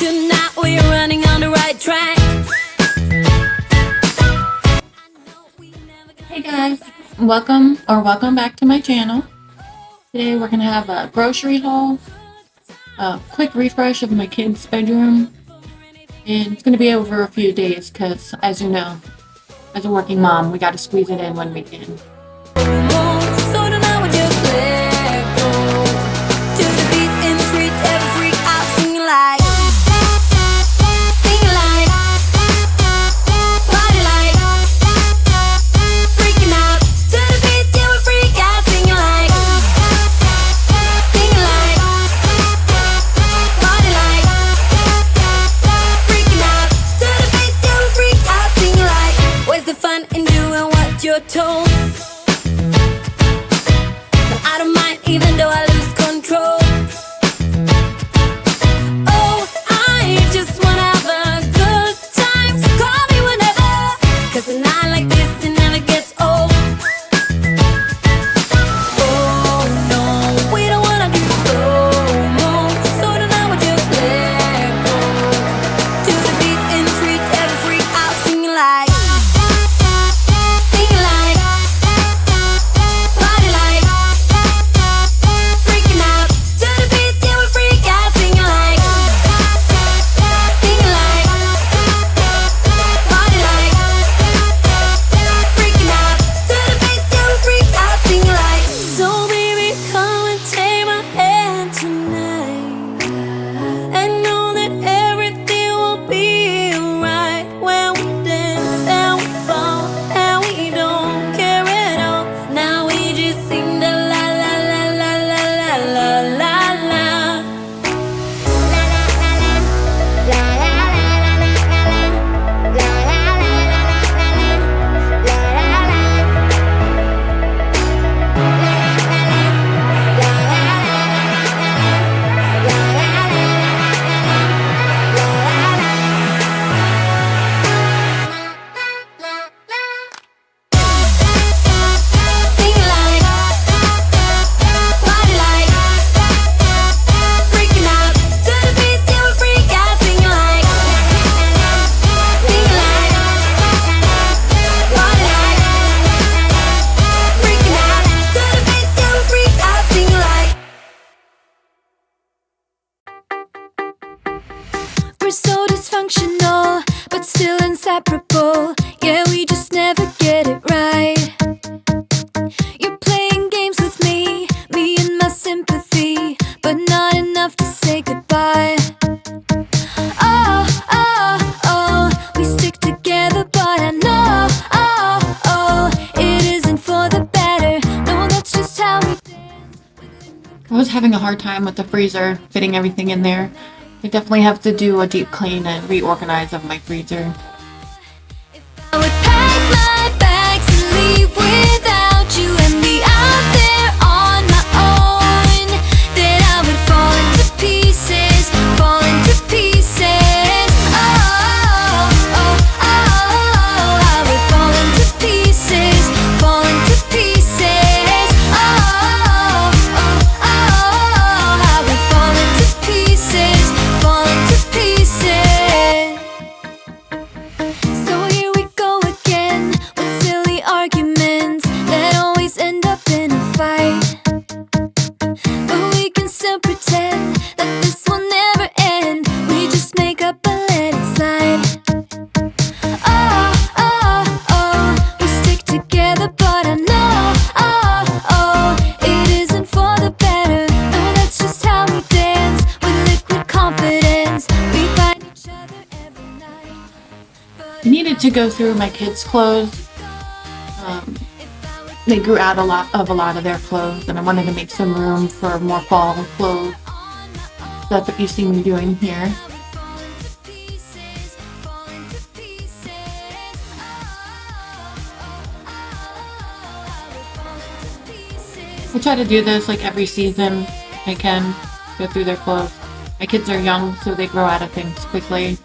tonight, we're running on the right track. Hey guys, welcome back to my channel. Today we're gonna have a grocery haul, a quick refresh of my kids' bedroom, and it's gonna be over a few days because, as you know, as a working mom, we gotta squeeze it in when we can. So tonight we just let go to the beat in the street, every freak out singing like, singing like, party like, freaking out to the beat, yeah we freak out singing like, party like, freaking out to the beat, yeah we freak out singing like. Where's the fun in doing what you're told? I don't mind even though I lose control. Oh, I just wanna have a good time, so call me whenever, 'cause a night like this, it never gets old. Oh no, we don't wanna do slow-mo, so tonight we just let go to the beat in the street, every freak out singing like, singing like, party like, freaking out to the beat, yeah we freak out singing like, party like, freaking out to the beat, yeah we freak out singing like. So baby, come and take my hand tonight, and know that everything will be alright when we dance and we fall and we don't care at all. Now we just sing the la la la la la la la la la. Singing like, party like, freaking out to the beat, yeah we freak out singing like, party like, freaking out to the beat, yeah we freak out singing like. We're so dysfunctional, but still inseparable. Yeah, we just never get it right. You're playing games with me and my sympathy, but not enough to say goodbye. Oh, oh, oh, we stick together, but I know, oh, oh, it isn't for the better. No, that's just how we dance. I was having a hard time with the freezer, fitting everything in there. I definitely have to do a deep clean and reorganize of my freezer. I would pack my bags and leave without you and be out there on my own. Then I would fall into pieces, fall into pieces. Oh, oh, oh, oh, I would fall into pieces, fall into pieces. Oh, oh, oh, oh, I would fall into pieces, fall into pieces. So here we go again with silly arguments that always end up in a fight. But we can still pretend that this will never end. We just make up and let it slide. Oh, oh, oh, we stick together, but I know, oh, oh, it isn't for the better. No, that's just how we dance with liquid confidence. We find each other every night. I needed to go through my kids' clothes. They grew out a lot of their clothes, and I wanted to make some room for more fall clothes. That's what you see me doing here. I try to do this like every season I can, go through their clothes. My kids are young, so they grow out of things quickly.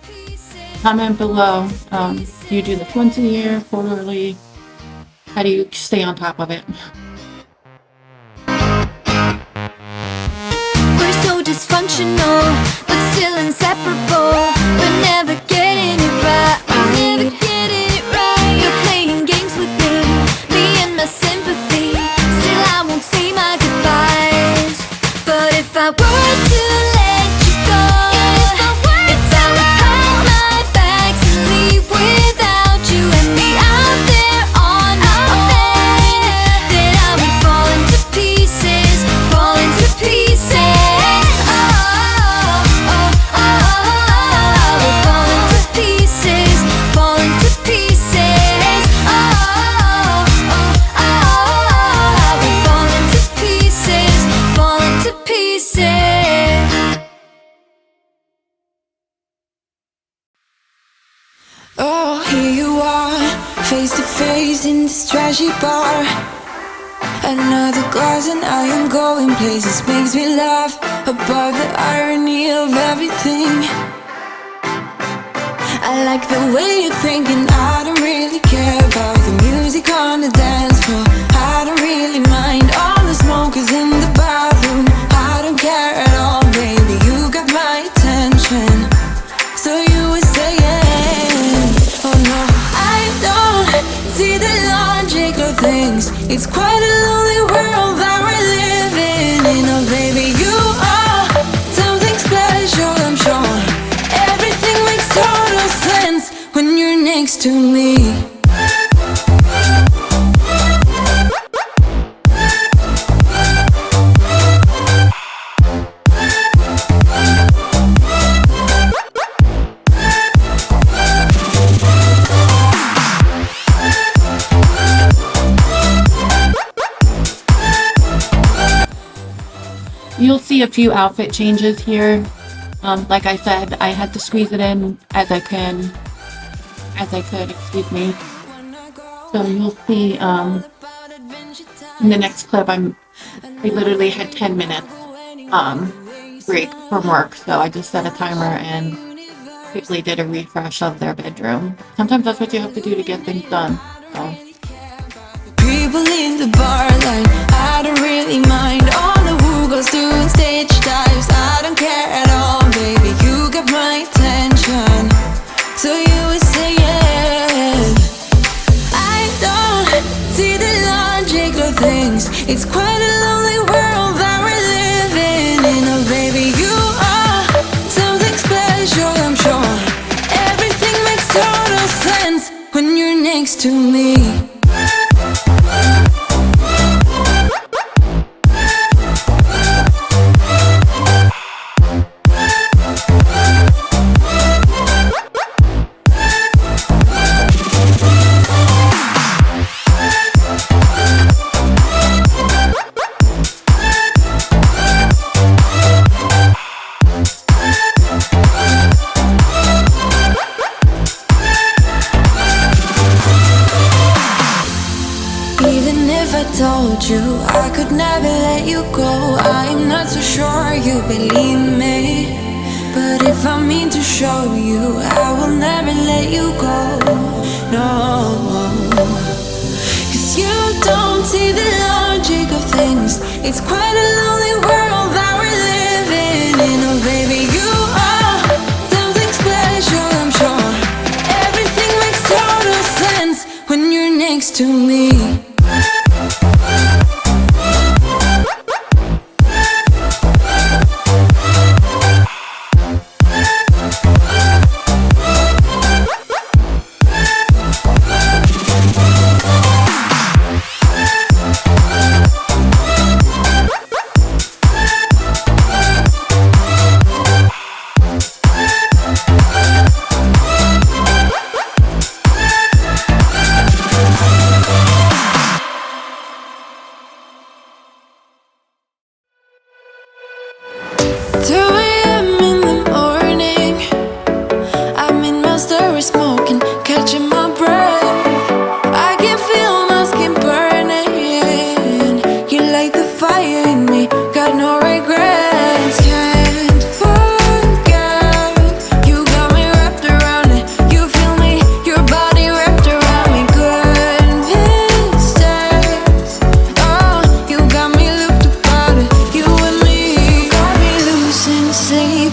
Comment below, do you do this once a year, quarterly? How do you stay on top of it? We're so dysfunctional, but still inseparable. We're never getting it right. We're never getting it right. You're playing games with me and my sympathy. Still I won't say my goodbyes. But if I were to let you go, if I would pack my bags and leave without you and me out there on my own, then I would fall into pieces, fall into pieces. Oh, oh, oh, I would fall into pieces, fall into pieces. Oh, oh, oh, I would fall into pieces, fall into pieces. Oh, here you are, face to face in this trashy bar. Another glass and I am going places. Makes me laugh about the irony of everything. I like the way you're thinking. I don't really care about the music on the dance floor. I don't really mind all the smokers in the bathroom. I don't care at all, baby, you got my attention. So you were saying, oh no, I don't see the logic of things. It's quite a lonely world that we're living in. Oh baby, you are something special, I'm sure. Everything makes total sense when you're next to me. You'll see a few outfit changes here. Like I said, I had to squeeze it in as I could, excuse me. So you'll see in the next clip, I literally had 10 minutes break from work, so I just set a timer and quickly did a refresh of their bedroom. Sometimes that's what you have to do to get things done. So. People in the bar line, I don't really mind. All the woogles doing stage dives, I don't care at all, baby, you got my attention. So you were saying, I don't see the logic of things. It's quite a lonely world that we're living in. Oh baby, you are something special, I'm sure. Everything makes total sense when you're next to me. Told you I could never let you go. I'm not so sure you believe me, but if I mean to show you, I will never let you go. No, 'cause you don't see the logic of things. It's quite a lonely world that we're living in. Oh baby, you are something special, I'm sure. Everything makes total sense when you're next to me.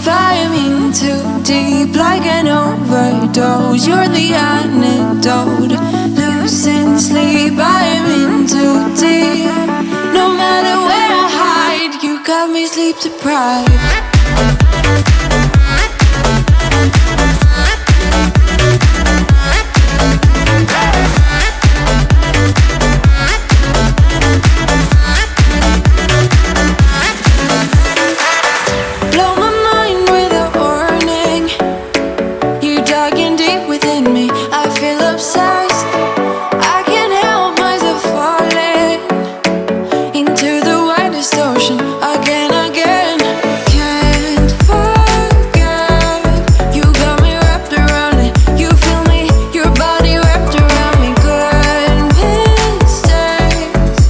I mean deep like an overdose. You're the antidote. Losing sleep, I am in too deep. No matter where I hide, you got me sleep deprived. Blow my mind with a warning. You're digging deep within me. I feel obsessed. I can't help myself falling into the widest ocean again, again. Can't forget. You got me wrapped around it. You feel me, your body wrapped around me. Good mistakes.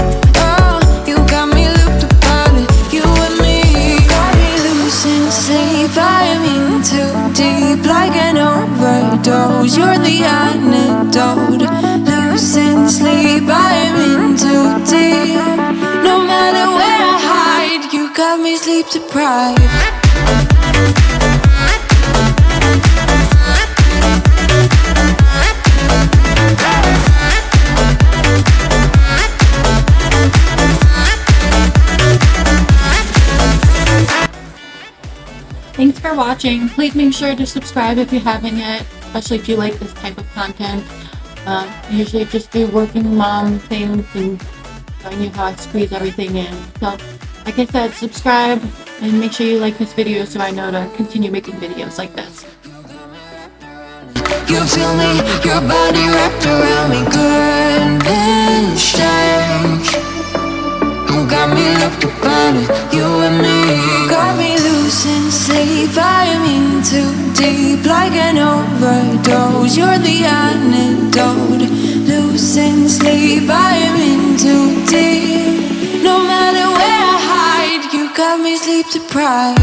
Oh, you got me looped upon it. You and me got me losing sleep. I am in too deep like an overdose. You're the antidote. Losing sleep, I am in too deep. No matter where I hide, you got me sleep deprived. Thanks for watching. Please make sure to subscribe if you haven't yet, especially if you like this type of content. I usually just do working mom things and showing you how I squeeze everything in. So, like I said, subscribe and make sure you like this video so I know to continue making videos like this. You feel me, your body wrapped around me. Good mistakes. You got me looked upon it. You and me got me losing sleep. I am in too deep like an overdose. You're the antidote. Losing sleep, I am in too deep. No matter where I hide, you got me sleep deprived.